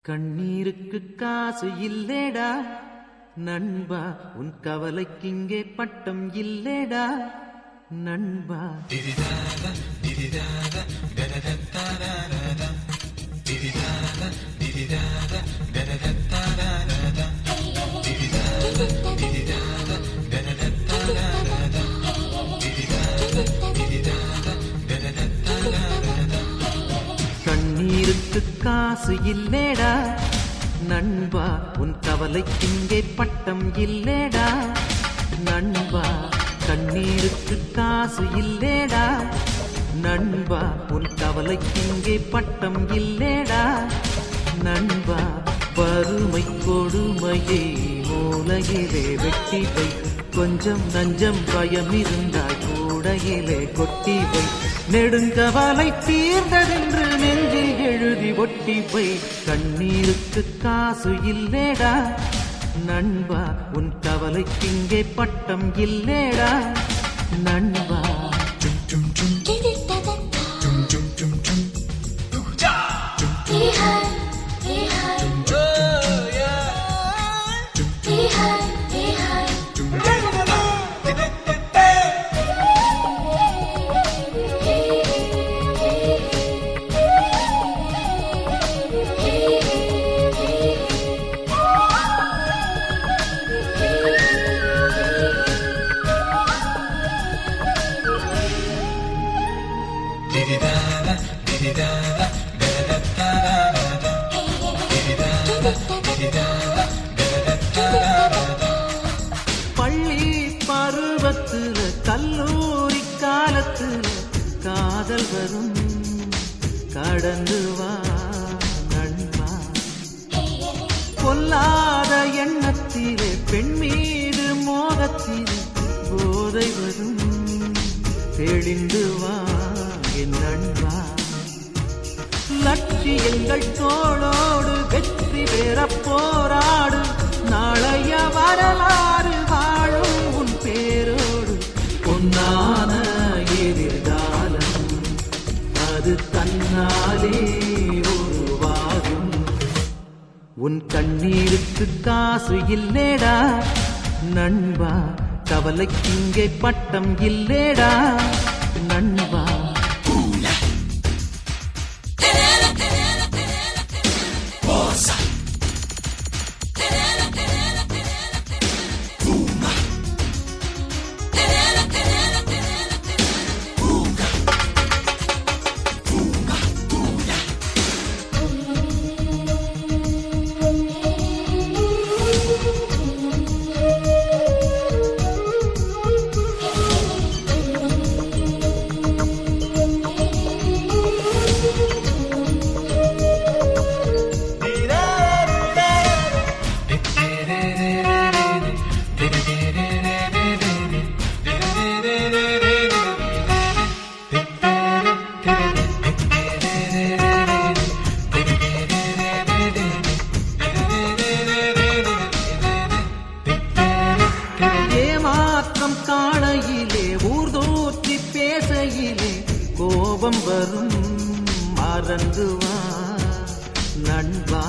கண்ணீருக்கு காசு இல்லேடா நண்பா, உன் கவலைக்கு இங்கே பட்டம் இல்லேடா நண்பா. கண்ணீருக்கு காசு இல்லேடா நண்பா, உன் கவலைக்கு இங்கே பட்டம் இல்லேடா நண்பா. கண்ணீருக்கு காசு இல்லேடா நண்பா, உன் கவலைக்கு இங்கே பட்டம் இல்லேடா நண்பா. வறுமை கொடுமையை மூலையிலே வெட்டி வை, கொஞ்சம் நஞ்சம் பயம் இருந்தால் கூடையிலே கொட்டி வை. நெடுங்கவலை தீர்ந்ததென்று நெஞ்சில் எழுதி ஒட்டி வை. கண்ணீருக்கு காசு இல்லேடா நண்பா, உன் கவலைக்கு இங்கே பட்டம் இல்லேடா நண்பா. பள்ளி பருவத்துல கல்லூரி காலத்துல காதல் வரும், கடந்து வா நண்பா. கொல்லாத எண்ணத்திலே பெண் மீது மோகத்திலே போதை வரும், தெளிந்து வா என் நண்பா. லட்சியங்கள் தோளோடு வெற்றி பெற போராடு, நாளைய வரலாறு வாழும் உன் பேரோடு. பொன்னான எதிர்காலம் அது தன்னாலே உருவாகும். உன் கண்ணீருக்கு காசு இல்லேடா நண்பா, கவலைக்கு இங்கே பட்டம் இல்லேடா நண்பா. ஏமாற்றம் காணையிலே ஊர்தோற்றி பேசையிலே கோபம் வரும், மறந்துவா நண்பா.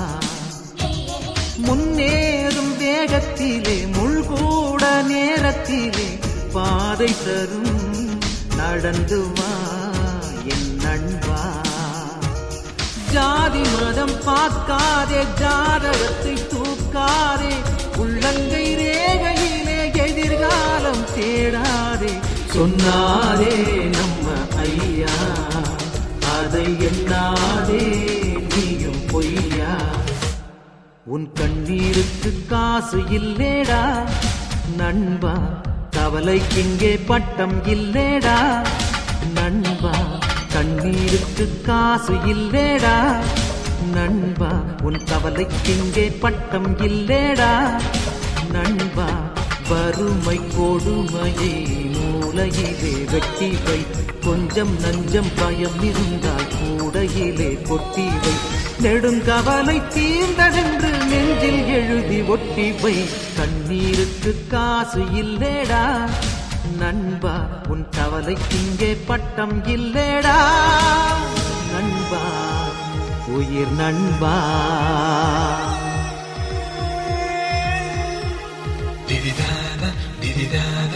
முன்னேறும் வேகத்திலே முள்கூட நேரத்திலே பாதை தரும், நடந்துவா என் நண்பா. ஜாதி மதம் பார்க்காதே, ஜாதகத்தை தூக்காதே, உள்ளங்கை ரேகையிலே எதிர்காலம் தேடாதே. சொன்னாரே நம்ம ஐயா, அதை எண்ணாதே நீயும் பொய்யா. உன் கண்ணீருக்கு காசு இல்லேடா நண்பா, கவலைக்கு இங்கே பட்டம் இல்லேடா நண்பா. கண்ணீருக்கு காசு இல்லேடா நண்பா, உன் கவலைக்கு இங்கே பட்டம் இல்லேடா நண்பா. வறுமை கொடுமையை மூலையிலே வெட்டி வை, கொஞ்சம் நஞ்சம் பயம் இருந்தால் கூடையிலே கொட்டி வை. நெடுங்கவலை தீர்ந்ததென்று நெஞ்சில் எழுதி ஒட்டி வை. கண்ணீருக்கு காசு இல்லேடா நண்பா, உன் கவலைக்கு இங்கே பட்டம் இல்லேடா நண்பா, உயிர் நண்பா. Hey,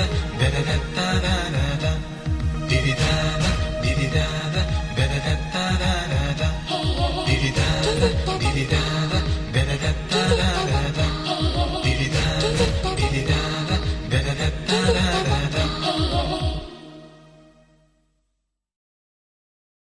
hey, hey.